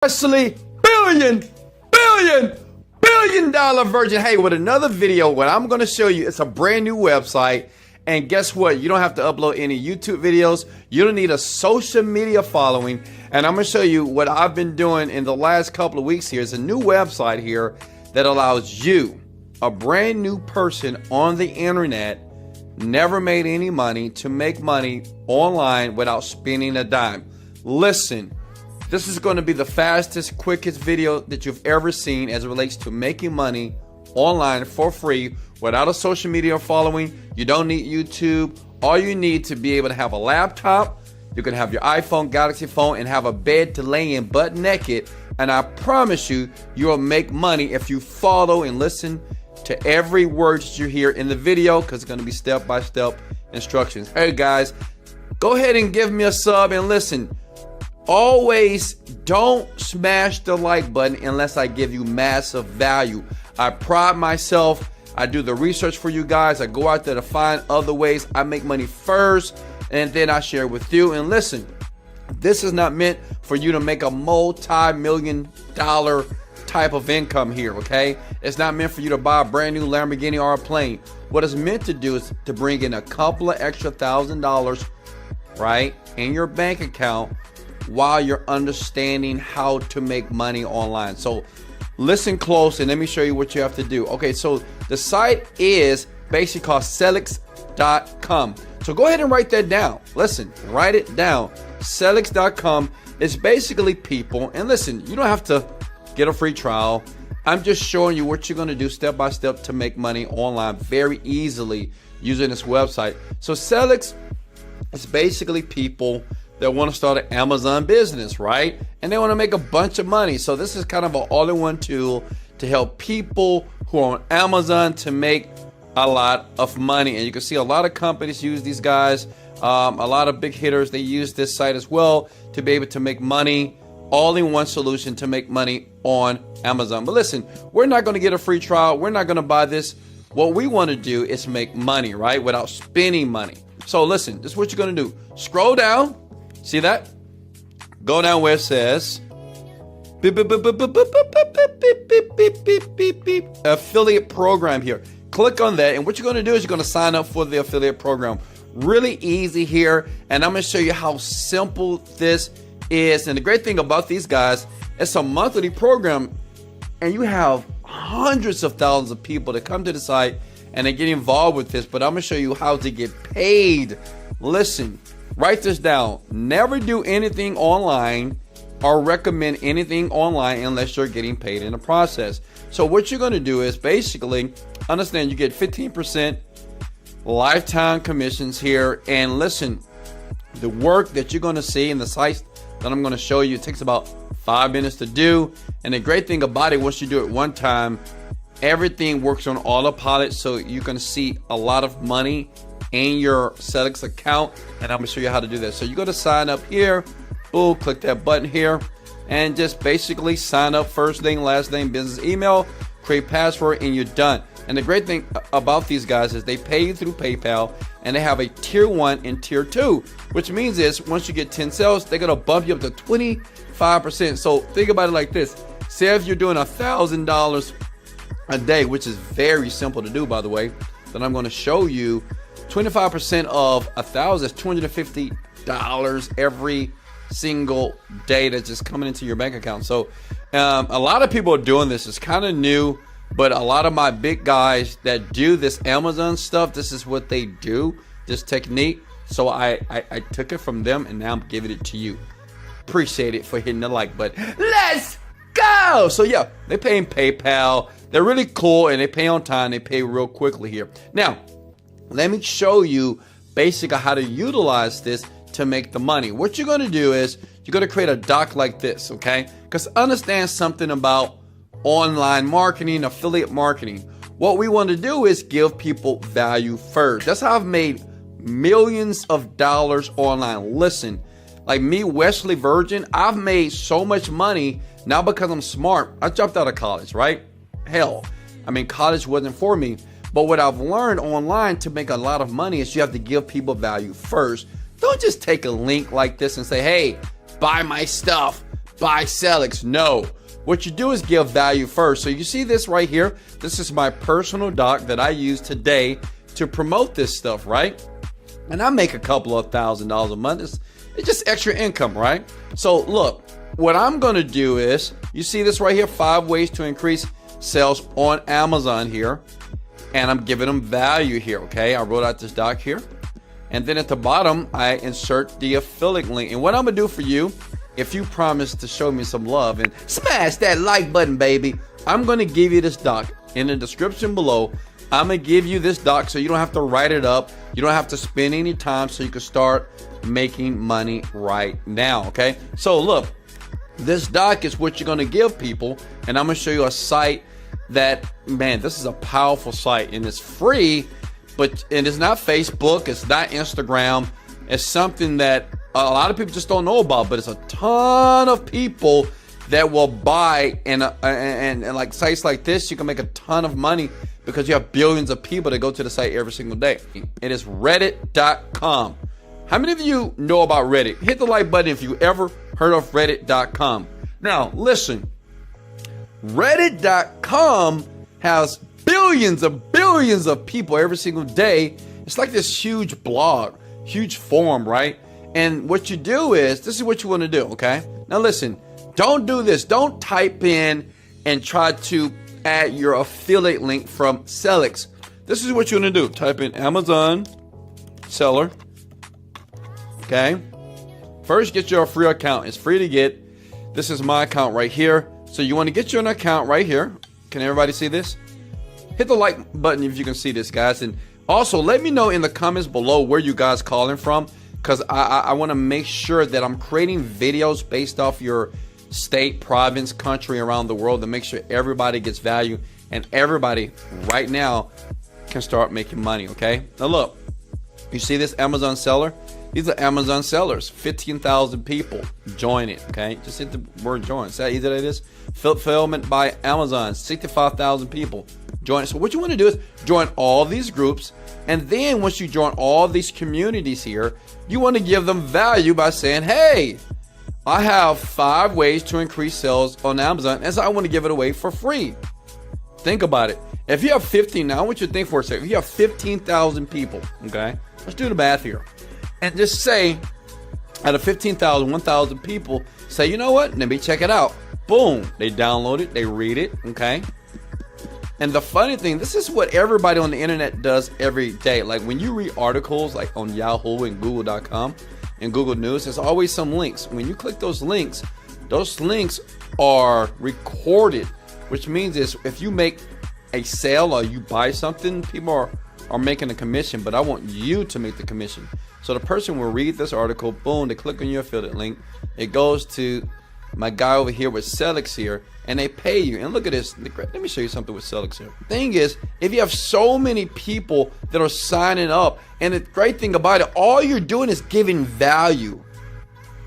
Especially billion dollar version. Hey, with another video, what I'm going to show you, it's a brand new website. And guess what? You don't have to upload any YouTube videos. You don't need a social media following. And I'm going to show you what I've been doing in the last couple of weeks here. It's a new website here that allows you, a brand new person on the internet, never made any money, to make money online without spending a dime. Listen. This is going to be the fastest, quickest video that you've ever seen as it relates to making money online for free without a social media following. You don't need YouTube. All you need to be able to have a laptop. You can have your iPhone, Galaxy phone, and have a bed to lay in butt naked. And I promise you, you'll make money if you follow and listen to every word that you hear in the video, because it's going to be step-by-step instructions. Hey guys, go ahead and give me a sub and listen. Always don't smash the like button unless I give you massive value. I pride myself. I do the research for you guys. I go out there to find other ways. I make money first and then I share with you. And listen, this is not meant for you to make a multi-million-dollar type of income here, okay? It's not meant for you to buy a brand new Lamborghini or a plane. What it's meant to do is to bring in a couple of extra $1,000, right, in your bank account while you're understanding how to make money online. So listen close and let me show you what you have to do. Okay, so the site is basically called Selix.com. So go ahead and write that down. Listen, write it down. Selix.com is basically people, and listen, you don't have to get a free trial. I'm just showing you what you're going to do step by step to make money online very easily using this website. So Selix is basically people that want to start an Amazon business, right? And they want to make a bunch of money. So this is kind of an all-in-one tool to help people who are on Amazon to make a lot of money. And you can see a lot of companies use these guys. A lot of big hitters, they use this site as well to be able to make money. All-in-one solution to make money on Amazon. But listen, we're not going to get a free trial. We're not going to buy this. What we want to do is make money, right? Without spending money. So listen, this is what you're going to do. Scroll down. See that? Go down where it says affiliate program here. Click on that, and what you're going to do is you're going to sign up for the affiliate program. Really easy here, and I'm going to show you how simple this is. And the great thing about these guys, it's a monthly program, and you have hundreds of thousands of people that come to the site and they get involved with this. But I'm going to show you how to get paid. Listen. Write this down. Never do anything online or recommend anything online unless you're getting paid in the process. So what you're going to do is basically understand you get 15% lifetime commissions here. And listen, the work that you're going to see in the sites that I'm going to show you, it takes about 5 minutes to do. And the great thing about it, once you do it one time, everything works on autopilot. So you're going to see a lot of money in your Selix account, and I'm gonna show you how to do that. So you go to sign up here, boom, click that button here, and just basically sign up, first name, last name, business email, create password, and you're done. And the great thing about these guys is they pay you through PayPal, and they have a tier 1 and tier 2, which means is once you get 10 sales, they're gonna bump you up to 25%. So think about it like this. Say if you're doing $1,000 a day, which is very simple to do, by the way, then I'm gonna show you 25% of 1,000 is $250 every single day that's just coming into your bank account. So a lot of people are doing this. It's kind of new, but a lot of my big guys that do this Amazon stuff, this is what they do, this technique. So I took it from them, and now I'm giving it to you. Appreciate it for hitting the like button. Let's go. So yeah, they pay in PayPal. They're really cool, and they pay on time. They pay real quickly here. Now, let me show you basically how to utilize this to make the money. What you're going to do is you're going to create a doc like this, okay? Because understand something about online marketing, affiliate marketing. What we want to do is give people value first. That's how I've made millions of dollars online. Listen, like me, Wesley Virgin, I've made so much money now because I'm smart. I dropped out of college, right? Hell, I mean, college wasn't for me. But what I've learned online to make a lot of money is you have to give people value first. Don't just take a link like this and say, hey, buy my stuff. buy Selix. No. What you do is give value first. So you see this right here? This is my personal doc that I use today to promote this stuff, right? And I make a couple of $1,000s a month. It's just extra income, right? So look, what I'm gonna do is, you see this right here, 5 ways to increase sales on Amazon here. And I'm giving them value here, okay? I wrote out this doc here. And then at the bottom, I insert the affiliate link. And what I'm gonna do for you, if you promise to show me some love and smash that like button, baby, I'm gonna give you this doc in the description below. I'm gonna give you this doc so you don't have to write it up. You don't have to spend any time, so you can start making money right now, okay? So look, this doc is what you're gonna give people, and I'm gonna show you a site that, man, this is a powerful site, and it's free, but and it's not Facebook, it's not Instagram. It's something that a lot of people just don't know about, but it's a ton of people that will buy, and like sites like this, you can make a ton of money because you have billions of people that go to the site every single day. It is reddit.com. How many of you know about Reddit? Hit the like button if you ever heard of reddit.com. Now, listen, reddit.com has billions of people every single day. It's like this huge blog, huge forum, right? And what you do is, this is what you want to do, okay? Now listen, don't do this. Don't type in and try to add your affiliate link from Selix. This is what you want to do. Type in Amazon seller, okay? First, get your free account. It's free to get. This is my account right here. So you want to get your account right here. Can everybody see this? Hit the like button if you can see this, guys. And also, let me know in the comments below where you guys calling from, because I want to make sure that I'm creating videos based off your state, province, country, around the world to make sure everybody gets value and everybody right now can start making money, okay? Now look, you see this Amazon seller? These are Amazon sellers. 15,000 people join it, okay? Just hit the word join. See how easy that is? Fulfillment by Amazon, 65,000 people join it. So what you want to do is join all these groups, and then once you join all these communities here, you want to give them value by saying, hey, I have 5 ways to increase sales on Amazon, and so I want to give it away for free. Think about it. If you have 15, now I want you to think for a second. If you have 15,000 people, okay? Let's do the math here. And just say, out of 15,000, 1,000 people, say, you know what? Let me check it out. Boom. They download it. They read it, okay? And the funny thing, this is what everybody on the internet does every day. Like when you read articles like on Yahoo and Google.com and Google News, there's always some links. When you click those links are recorded, which means is if you make a sale or you buy something, people are making a commission, but I want you to make the commission. So the person will read this article, boom, they click on your affiliate link. It goes to my guy over here with Selix here, and they pay you. And look at this. Let me show you something with Selix here. The thing is, if you have so many people that are signing up, and the great thing about it, all you're doing is giving value.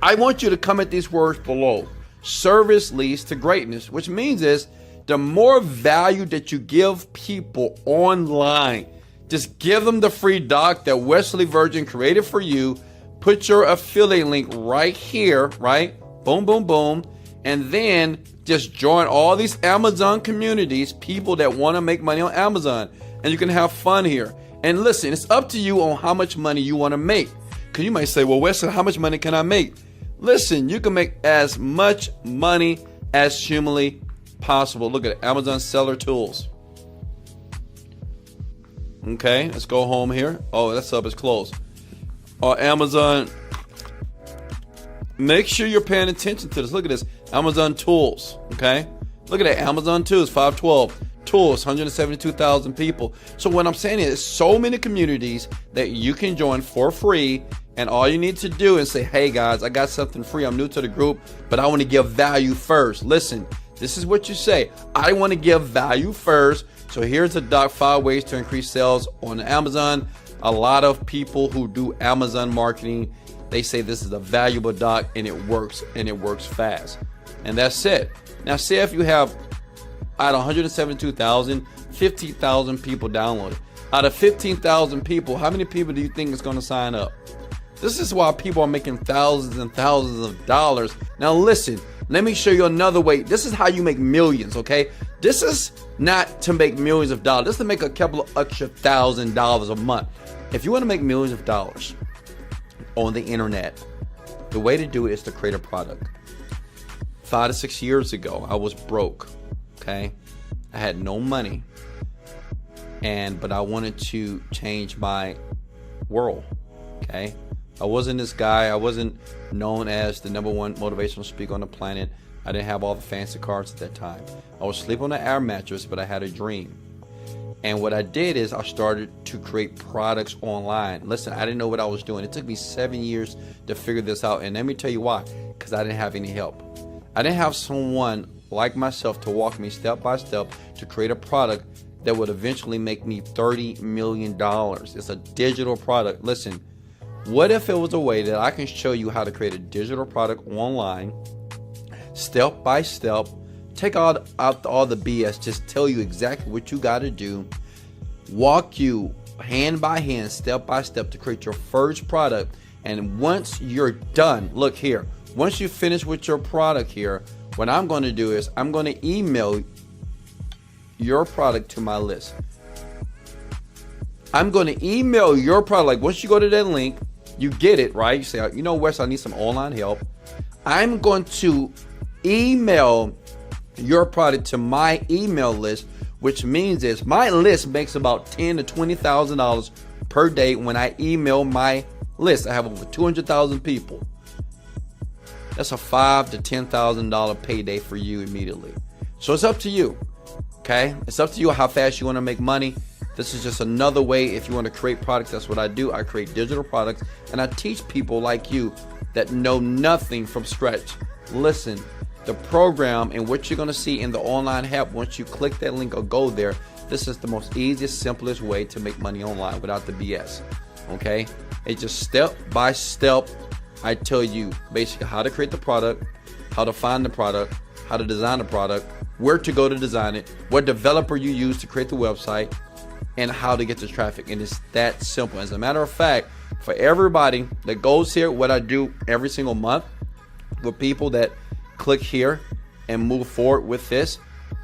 I want you to comment these words below. Service leads to greatness, which means is the more value that you give people online, just give them the free doc that Wesley Virgin created for you. Put your affiliate link right here, right? Boom, boom, boom. And then just join all these Amazon communities, people that want to make money on Amazon. And you can have fun here. And listen, it's up to you on how much money you want to make. Because you might say, well, Wesley, how much money can I make? Listen, you can make as much money as humanly possible. Look at it, Amazon Seller Tools. Okay, let's go home here. Oh, that sub is closed. Amazon. Make sure you're paying attention to this. Look at this. Amazon Tools. Okay. Look at that. Amazon Tools, 512. Tools, 172,000 people. So what I'm saying is so many communities that you can join for free. And all you need to do is say, hey guys, I got something free. I'm new to the group, but I want to give value first. Listen, this is what you say. I want to give value first. So here's a doc, 5 ways to increase sales on Amazon. A lot of people who do Amazon marketing, they say this is a valuable doc, and it works fast. And that's it. Now say if you have out of 172,000, 15,000 people downloaded. Out of 15,000 people, how many people do you think is going to sign up? This is why people are making thousands and thousands of dollars. Now listen, Let me show you another way. This is how you make millions, okay? This is not to make millions of dollars. This is to make a couple of extra $1,000 a month. If you want to make millions of dollars on the internet, the way to do it is to create a product. 5 to 6 years ago, I was broke, okay? I had no money, but I wanted to change my world, okay? I wasn't this guy. I wasn't known as the #1 motivational speaker on the planet. I didn't have all the fancy cars at that time. I was sleeping on an air mattress, but I had a dream. And what I did is I started to create products online. Listen, I didn't know what I was doing. It took me 7 years to figure this out. And let me tell you why. Because I didn't have any help. I didn't have someone like myself to walk me step by step to create a product that would eventually make me $30 million. It's a digital product. Listen, what if it was a way that I can show you how to create a digital product online, step by step, take out all the BS, just tell you exactly what you got to do, walk you hand by hand, step by step to create your first product. And once you're done, look here, once you finish with your product here, what I'm going to do is I'm going to email your product to my list. I'm going to email your product. Like once you go to that link, you get it, right? You say, you know, Wes, I need some online help. I'm going to email your product to my email list, which means is my list makes about $10,000 to $20,000 per day when I email my list. I have over 200,000 people. That's a $5,000 to $10,000 payday for you immediately. So it's up to you, okay? It's up to you how fast you want to make money. This is just another way if you want to create products. That's what I do. I create digital products, and I teach people like you that know nothing from scratch. Listen, the program and what you're going to see in the online help, once you click that link or go there, this is the most easiest, simplest way to make money online without the BS, okay? It's just step by step. I tell you basically how to create the product, how to find the product, how to design the product, where to go to design it, what developer you use to create the website, and how to get the traffic. And it's that simple. As a matter of fact, for everybody that goes here, what I do every single month with people that click here and move forward with this,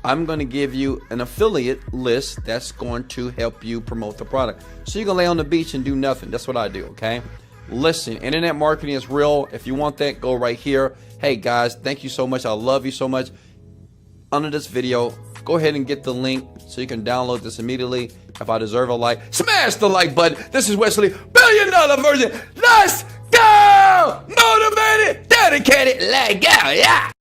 I'm going to give you an affiliate list that's going to help you promote the product. So you can lay on the beach and do nothing. That's what I do, okay? Listen, internet marketing is real. If you want that, go right here. Hey guys, thank you so much. I love you so much. Under this video, go ahead and get the link so you can download this immediately. If I deserve a like, smash the like button. This is Wesley, $1 billion version. Let's go! Motivated, dedicated, let go, yeah!